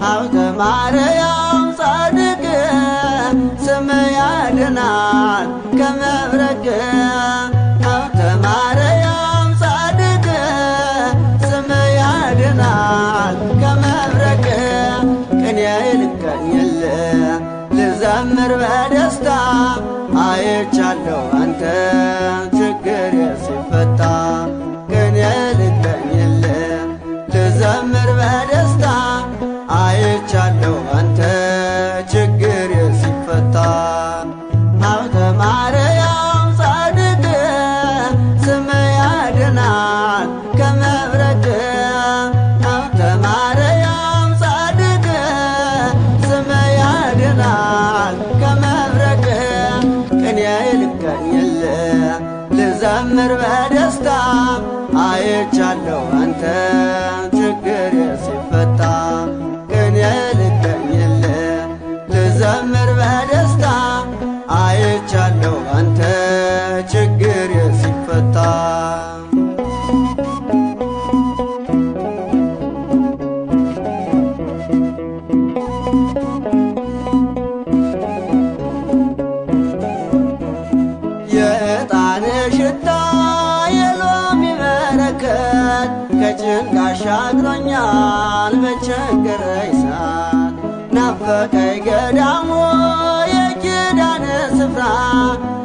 ሀብተ ማርያም ጻድቅ ስም ያድናል ከመብረቅ ሀብተ ማርያም ጻድቅ ስም ያድናል ከመብረቅ ቅኔ ልቀኝል ልዘምር በደስታ አይቻለሁ አንተ ችግር ሲፈታ ቅኔ ልቀኝል ልዘምር በደስታ አይቻለሁ አንተ ችግር ሲፈታ ሀብተ ማርያም ጻድቅ ስም ያድናል ከመብረቅ ሀብተ ማርያም ጻድቅ ስም ያድናል ከመብረቅ ቅኔ ልቀኝል ልዘምር በደስታ አይቻለሁ አንተ ችግር ሲፈታ ቅኔ ልቀኝል ልዘምር በደስታ አይቻለሁ አንተ ችግር ሲፈታ የዕጣን ሽታ የሎሚ በረከት ከጭንቅ አሻግሮኛል በቸገረኝ ሰዓት ናፈቀኝ ገዳሙ የኪዳን ስፍራ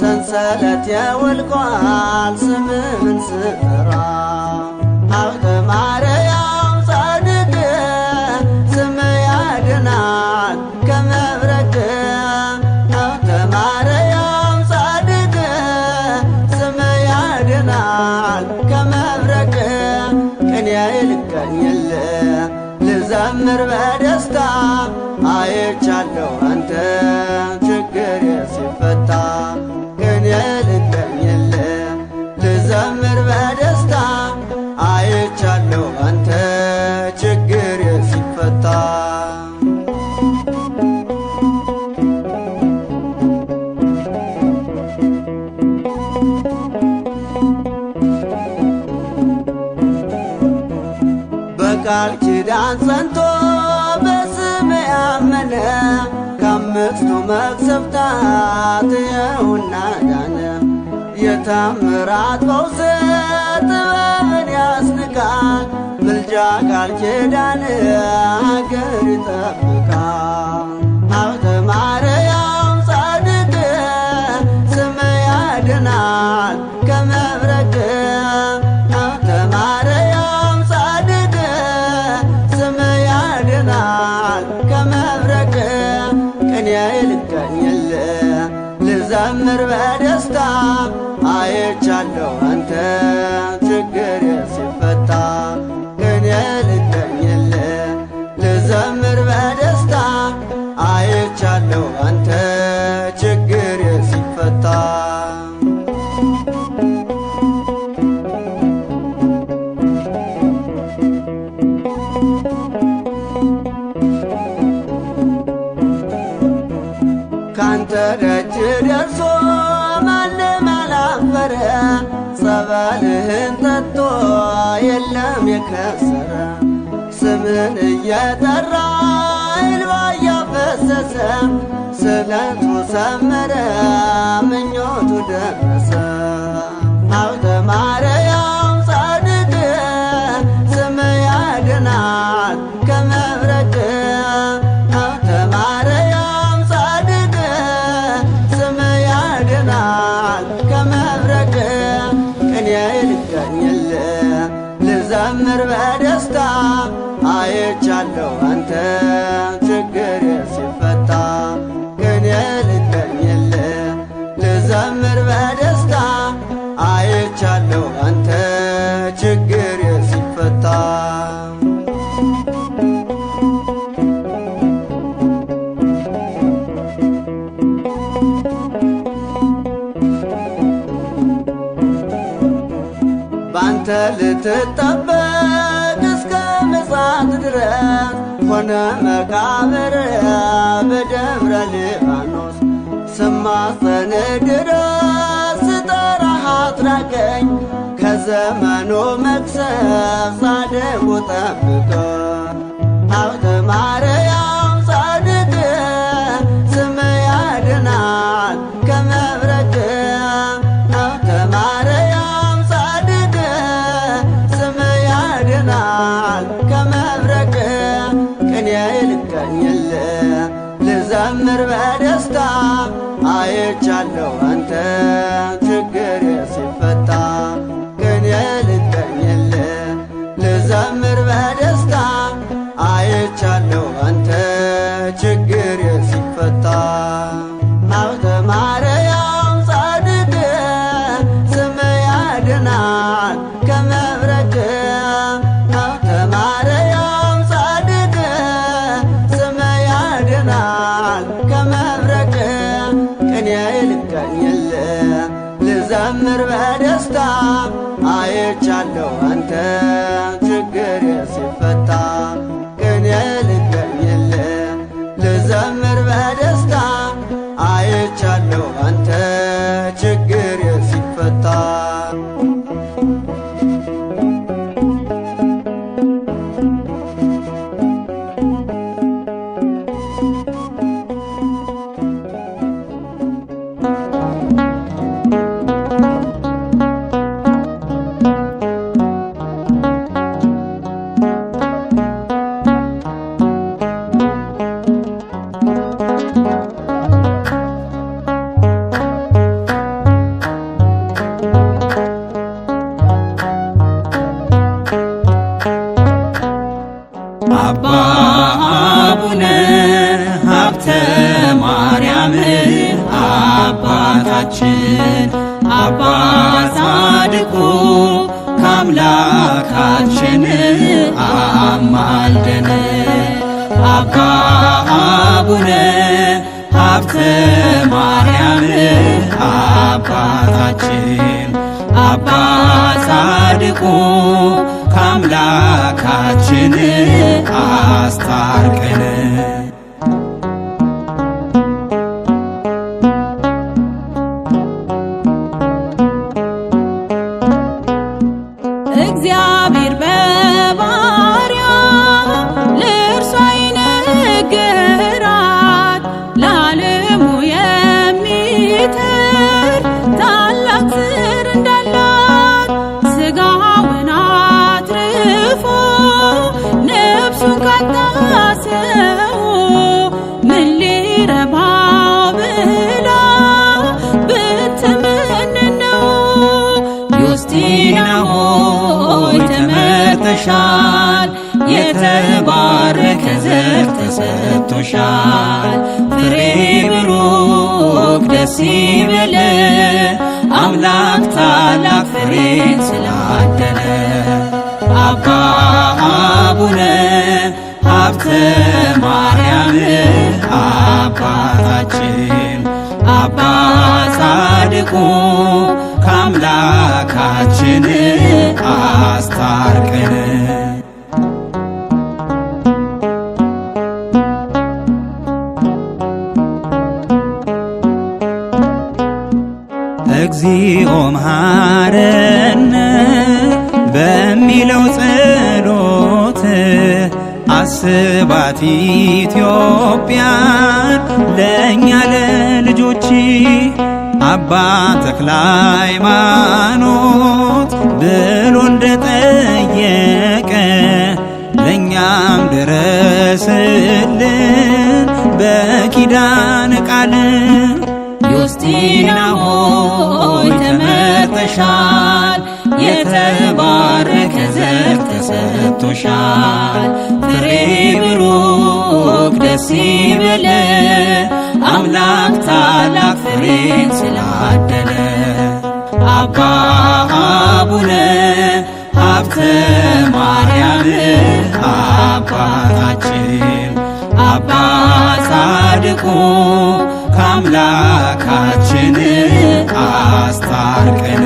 ሰንሰለት የወልቋል ስምህን ስጠራ ሀብተ ማርያም ጻድቅ ስም ያድናል ከመብረቅ ሀብተ ማርያም ጻድቅ ስም ያድናል ከመብረቅ ቅኔ ልቀኝል ልዘምር በደስታ አይቻለሁ አንተ ችግር ሲፈታ ቅኔ ልቀኝል ልዘምር በደስታ አይቻለሁ አንተ ችግር ሲፈታ በቃል ኪዳን ጸንቶ በስም ያመነ ከአምስቱ መቅሰፍታት ይኸውና ዳነ የታምራት ፈውስ ጥበብን ያስንቃል ምልጃ ቃል ኪዳን ሀገር ይጠብቃል ሀብተ ማርያም ጻድቅ ስም ያድናል ከመብረቅ ሀብተ ማርያም ጻድቅ ስም ያድናል ከመብረቅ ቅኔ ልቀኝል ልዘምር በደስታ አይቻለሁ አንተ ችግር ሲፈታ ቅኔ ልቀኝል ልዘምር በደስታ አይቻለሁ አንተ ችግር ሲፈታ ካንተ ደጅ ደርሶ ማንም አላፈረ ጸበልህን ጠጥቶ የለም የከሰረ ስምን እየጠራ እንባ እያፈሰሰ ስለቱ ሰመረ ምኞቱ ደረሰ ሀብተ ማርያም ጻድቅ ስም ያድናል ከመብረቅ ሀብተ ማርያም ጻድቅ ስም ያድናል ከመብረቅ ቅኔ ልቀኝል ልዘምር በደስታ አይቻለሁ አንተ ችግር ሲፈታ ቅኔ ልቀኝል ልዘምር በደስታ አይቻለሁ አንተ ችግር ሲፈታ ባንተ ልትጠበቅ እስከ ምጽአት ድረስ ሆነ መቃብር በደብረ ሊባኖስ ስማጸን ድረስ ስጠራህ አትራቀኝ ከዘመኑ መቅሰፍ ጻድቁ ጠብቀኝ ሀብተ ማርያም ጻድቅ ስምህ ያድናል ከመብረቅ ሀብተ ማርያም ጻድቅ ስምህ ያድናል ከመብረቅ ቅኔ ልቀኝልህ ልዘምር በደስታ አይቻለሁ አንተ ችግር ሲፈታ ቅኔ ልቀኝልህ ልዘምር በደስታ አይቻለሁ አንተ ችግር ሲፈታ ሀብተ ማርያም ጻድቅ ስምህ ያድናል ከመብረቅ ሀብተ ማርያም ጻድቅ ስምህ ያድናል ከመብረቅ ቅኔ ልቀኝልህ ልዘምር በደስታ አይቻለሁ አንተ ችግር ሲፈታ ቅኔ ልቀኝልህ ልዘምር በደስታ አይቻለሁ አንተ ችግር ሲፈታ አባ አቡነ ሀብተ ማርያም አባታችን አባ ጻድቁ ከአምላካችን አማልደን አባ አቡነ ሀብተ ማርያም አባታችን አባ ጻድቁ ከአምላካችን አስታርቀን እግዚአብሔር በባሕርያ ለእርሷ ይነግራት ለዓለሙ የሚተር ታላቅ ዘር እንዳላት ሥጋውን አትርፎ ነፍሱን ካጣ ሰው ምን ሊረባው ብላ ብትመንን ነው። ዮስቲና ሆይ ተመርተሻል፣ የተባረከ ዘር ተሰጥቶሻል። ፍሬ ብሩክ ደስ ይበለ አምላክ ታላቅ ፍሬን ስላደለ አባ አቡነ ሀብተ ማርያም አባታችን አባ ጻድቁ ከአምላካችን አስታርቀን እግዚኦ መሐረነ በሚለው ጸሎት አስባት ኢትዮጵያን ለእኛ ለልጆች አባ ተክለ ሃይማኖት ብሎ እንደጠየቀ ለእኛም ድረስልን በኪዳነ ቃል ዮስቲና ሆይ ተመርተሻል፣ የተባረከ ዘር ተሰጥቶሻል። ፍሬ ብሩክ ደስ ይበለ አምላክ ታላቅ ፍሬን ስላደለ አባ አቡነ ሀብተ ማርያም አባታችን አባ ጻድቁ ከአምላካችን አስታርቀን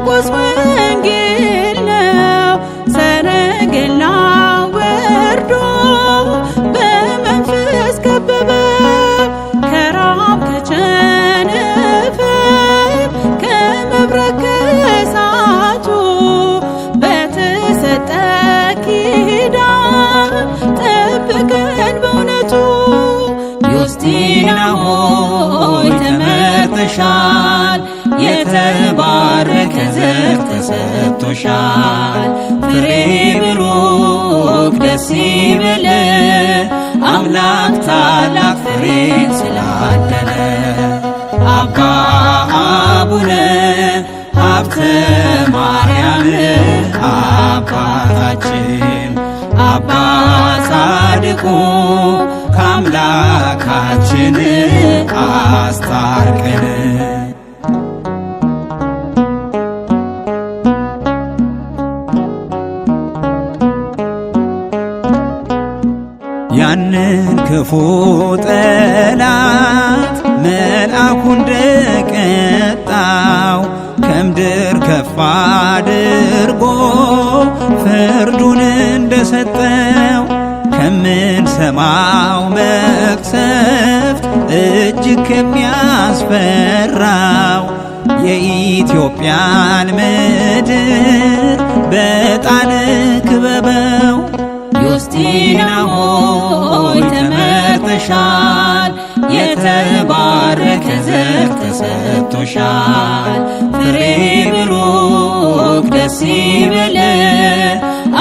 የማርቆስ ወንጌል ነው። ሰረገላው ወርዶ በመንፈስ ከበበው። ከራብ ከቸነፈር ከመብረቅ ከእሳቱ በተሰጠ ኪዳን ጠብቀን በእውነቱ። ዮስቲና ሆይ ተመርተሻል፣ የተባረከ ዘር ተሰጥቶሻል። ፍሬ ብሩክ ደስ ይበለ አምላክ ታላቅ ፍሬን ስላደለ። አባ አቡነ ሀብተ ማርያም አባታችን አባ ጻድቁ ከአምላካችን አስታርቀን። ያንን ክፉ ጠላት መልአኩ እንደቀጣው ከምድር ከፍ አድርጎ ፍርዱን እንደሰጠው ከምንሰማው መቅሰፍት እጅግ ከሚያስፈራው የኢትዮጵያን ምድር በጣን ክበበው። ዮስቲና ሆይ ተመርተሻል፣ የተባረከ ዘር ተሰጥቶሻል። ፍሬ ብሩክ ደስ ይበለ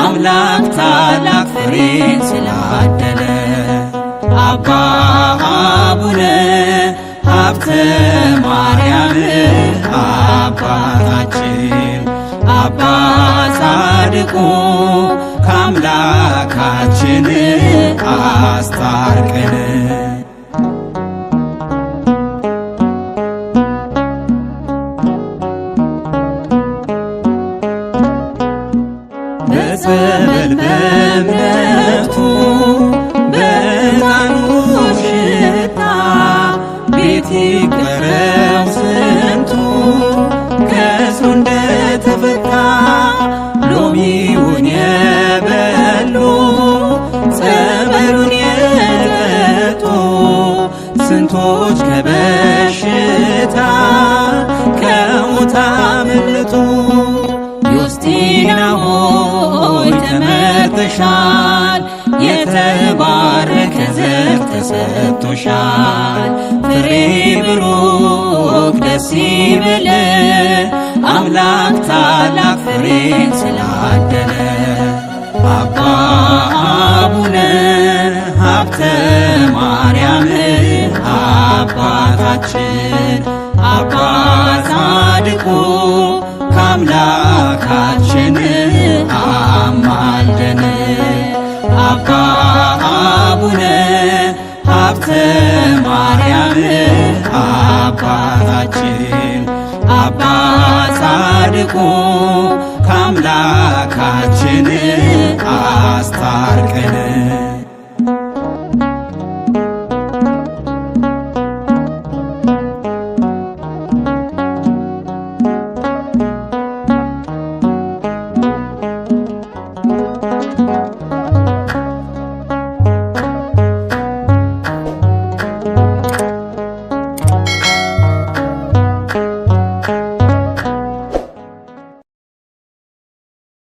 አምላክ ታላቅ ፍሬን ስላደለ። አባ አቡነ ሀብተ ማርያም አባታችን አባ ጻድቁ ከአምላካችን አስታርቀን። በጸበል በእምነቱ በዕጣኑ ሽታ ቤት ይቅረው ስንቱ ከእስሩ እንደተፈታ። ሎሚውን የበሉ ጸበሉን የጠጡ ስንቶች ከበሽታ ከሞት አመለጡ። ዮስቲና ሆይ ተመርተሻል፣ የተባረከ ዘር ተሰጥቶሻል። ፍሬ ብሩክ ደስ ይበለ አምላክ ታላቅ ፍሬን ስላደለ። አባ አቡነ ሀብተ ማርያም አባታችን አባ ጻድቁ ከአምላካችን አማልደን። አባ አቡነ ሀብተ ማርያም አባታችን አባ ጻድቁ ከአምላካችን አስታርቀን።